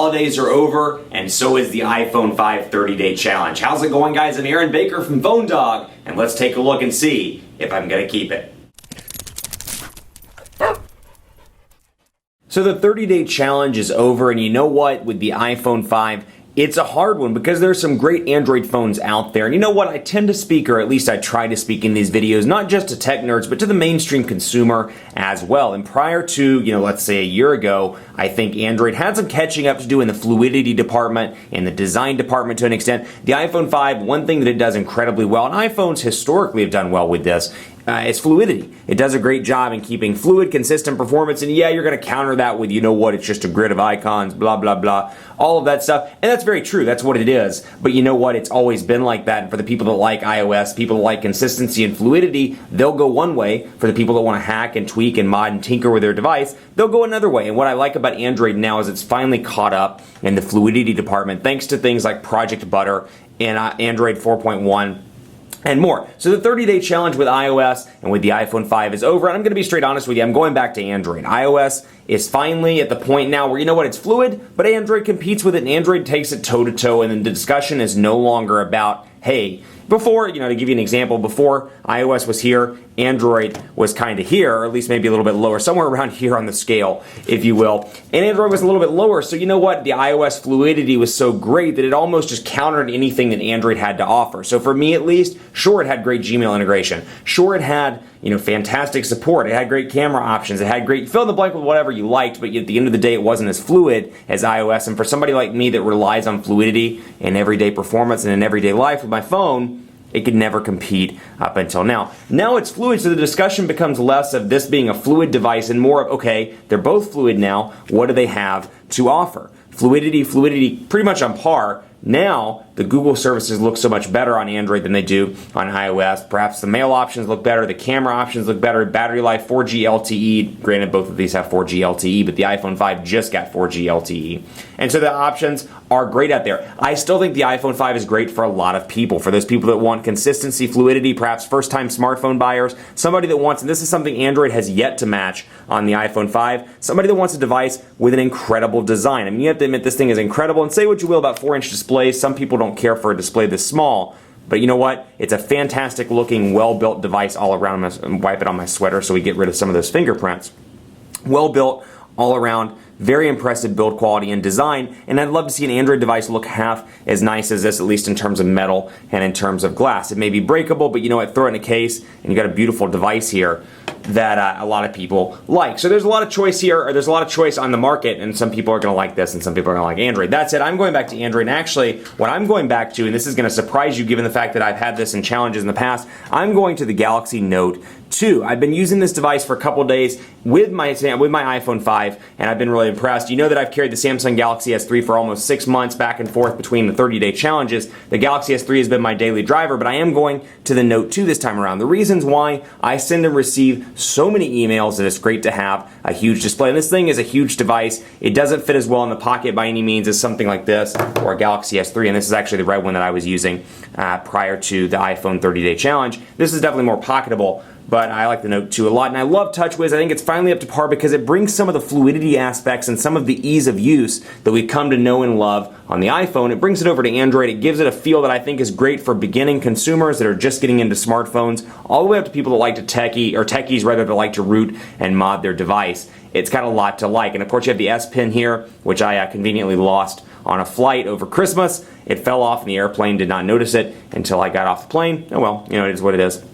holidays are over, and so is the iPhone 5 30-day challenge. How's it going, guys? I'm Aaron Baker from Phone Dog, and let's take a look and see if I'm going to keep it. So the 30-day challenge is over, and you know what? With the iPhone 5, it's a hard one because there's some great Android phones out there. And you know what? I tend to speak, or at least I try to speak in these videos, not just to tech nerds, but to the mainstream consumer as well. And prior to, let's say a year ago, I think Android had some catching up to do in the Fluidity department, in the design department to an extent. The iPhone 5, one thing that it does incredibly well, and iPhones historically have done well with this, it's Fluidity. It does a great job in keeping fluid, consistent performance, and yeah, you're going to counter that with, it's just a grid of icons, blah, blah, blah, all of that stuff. And that's very true. That's what it is. But you know what? It's always been like that. And for the people that like iOS, people that like consistency and fluidity, they'll go one way. For the people that want to hack and tweak and mod and tinker with their device, they'll go another way. And what I like about Android now is it's finally caught up in the fluidity department, thanks to things like Project Butter and Android 4.1. and more. So the 30-day challenge with iOS and with the iPhone 5 is over, and I'm going to be straight honest with you, I'm going back to Android. iOS is finally at the point now where, it's fluid, but Android competes with it, and Android takes it toe-to-toe, and then the discussion is no longer about, hey, before, to give you an example, before iOS was here, Android was kind of here, or at least maybe a little bit lower, somewhere around here on the scale, if you will. And Android was a little bit lower, so you know what? The iOS fluidity was so great that it almost just countered anything that Android had to offer. So for me at least, sure, it had great Gmail integration. Sure, it had, fantastic support. It had great camera options. It had great, fill in the blank with whatever you liked, but at the end of the day, it wasn't as fluid as iOS. And for somebody like me that relies on fluidity in everyday performance and in everyday life with my phone, it could never compete up until now. Now it's fluid, so the discussion becomes less of this being a fluid device and more of, okay, they're both fluid now, what do they have to offer? Fluidity, pretty much on par. Now, the Google services look so much better on Android than they do on iOS. Perhaps the mail options look better, the camera options look better, battery life, 4G LTE. Granted, both of these have 4G LTE, but the iPhone 5 just got 4G LTE. And so the options are great out there. I still think the iPhone 5 is great for a lot of people. For those people that want consistency, fluidity, perhaps first-time smartphone buyers, somebody that wants, and this is something Android has yet to match on the iPhone 5, somebody that wants a device with an incredible design. I mean, you have to admit this thing is incredible, and say what you will about 4-inch displays. Some people don't care for a display this small, but you know what? It's a fantastic looking, well-built device all around. I'm going to wipe it on my sweater so we get rid of some of those fingerprints. Well-built all around, very impressive build quality and design, and I'd love to see an Android device look half as nice as this, at least in terms of metal and in terms of glass. It may be breakable, but you know what? Throw it in a case, and you got a beautiful device here that a lot of people like. So there's a lot of choice here, or there's a lot of choice on the market, and some people are going to like this, and some people are going to like Android. That said, I'm going back to Android, and actually, what I'm going back to, and this is going to surprise you given the fact that I've had this in challenges in the past, I'm going to the Galaxy Note 2. I've been using this device for a couple days with my iPhone 5, and I've been really impressed. You know that I've carried the Samsung Galaxy S3 for almost 6 months back and forth between the 30-day challenges. The Galaxy S3 has been my daily driver, but I am going to the Note 2 this time around. The reasons why: I send and receive so many emails that it's great to have a huge display. And this thing is a huge device. It doesn't fit as well in the pocket by any means as something like this or a Galaxy S3, and this is actually the red one that I was using prior to the iPhone 30-day challenge. This is definitely more pocketable, but I like the Note 2 a lot, and I love TouchWiz. I think it's finally up to par because it brings some of the fluidity aspects and some of the ease of use that we've come to know and love on the iPhone. It brings it over to Android. It gives it a feel that I think is great for beginning consumers that are just getting into smartphones, all the way up to people that like to techies rather, that like to root and mod their device. It's got a lot to like. And of course you have the S Pen here, which I conveniently lost on a flight over Christmas. It fell off in the airplane, did not notice it until I got off the plane. Oh well, it is what it is.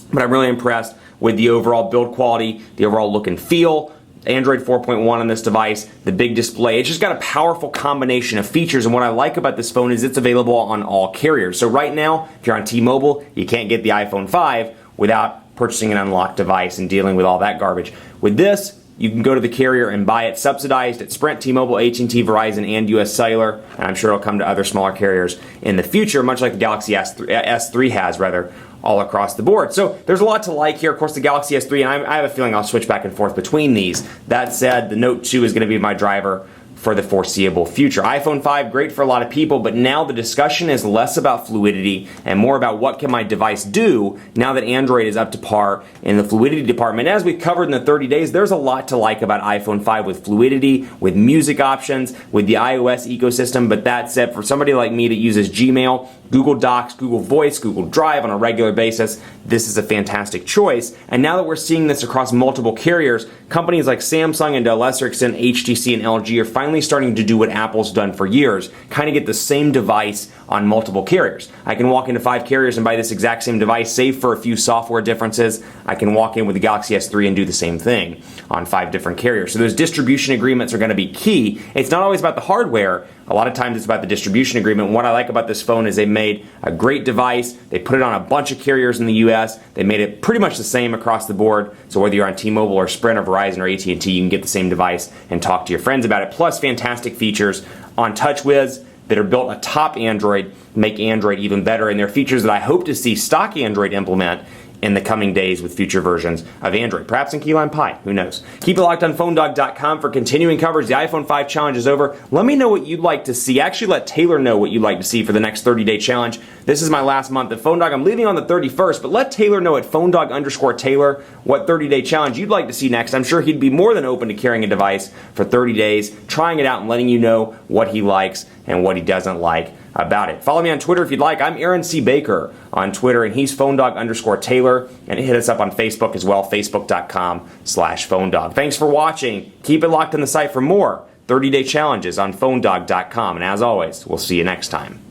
But I'm really impressed with the overall build quality, the overall look and feel. Android 4.1 on this device, the big display. It's just got a powerful combination of features, and what I like about this phone is it's available on all carriers. So right now, if you're on T-Mobile, you can't get the iPhone 5 without purchasing an unlocked device and dealing with all that garbage. With this, you can go to the carrier and buy it subsidized at Sprint, T-Mobile, AT&T, Verizon, and US Cellular, and I'm sure it'll come to other smaller carriers in the future, much like the Galaxy S3 has, all across the board. So there's a lot to like here. Of course, the Galaxy S3, and I have a feeling I'll switch back and forth between these. That said, the Note 2 is going to be my driver for the foreseeable future. iPhone 5, great for a lot of people, but now the discussion is less about Fluidity and more about what can my device do now that Android is up to par in the Fluidity department. As we've covered in the 30 days, there's a lot to like about iPhone 5 with Fluidity, with music options, with the iOS ecosystem, but that said, for somebody like me that uses Gmail, Google Docs, Google Voice, Google Drive on a regular basis, this is a fantastic choice. And now that we're seeing this across multiple carriers, companies like Samsung and to a lesser extent HTC and LG are finally starting to do what Apple's done for years, kind of get the same device on multiple carriers. I can walk into 5 carriers and buy this exact same device, save for a few software differences. I can walk in with the Galaxy S3 and do the same thing on 5 different carriers. So those distribution agreements are going to be key. It's not always about the hardware. A lot of times it's about the distribution agreement. What I like about this phone is they made a great device. They put it on a bunch of carriers in the US. They made it pretty much the same across the board. So whether you're on T-Mobile or Sprint or Verizon or AT&T, you can get the same device and talk to your friends about it. Plus fantastic features on TouchWiz that are built atop Android, make Android even better. And they're features that I hope to see stock Android implement in the coming days with future versions of Android. Perhaps in Keyline Pi, who knows. Keep it locked on PhoneDog.com for continuing coverage. The iPhone 5 challenge is over. Let me know what you'd like to see. Actually, let Taylor know what you'd like to see for the next 30-day challenge. This is my last month at PhoneDog. I'm leaving on the 31st, but let Taylor know at PhoneDog_Taylor what 30-day challenge you'd like to see next. I'm sure he'd be more than open to carrying a device for 30 days, trying it out and letting you know what he likes and what he doesn't like about it. Follow me on Twitter if you'd like. I'm Aaron C. Baker on Twitter, and he's PhoneDog_Taylor. And hit us up on Facebook as well, Facebook.com/PhoneDog. Thanks for watching. Keep it locked on the site for more 30-day challenges on PhoneDog.com. And as always, we'll see you next time.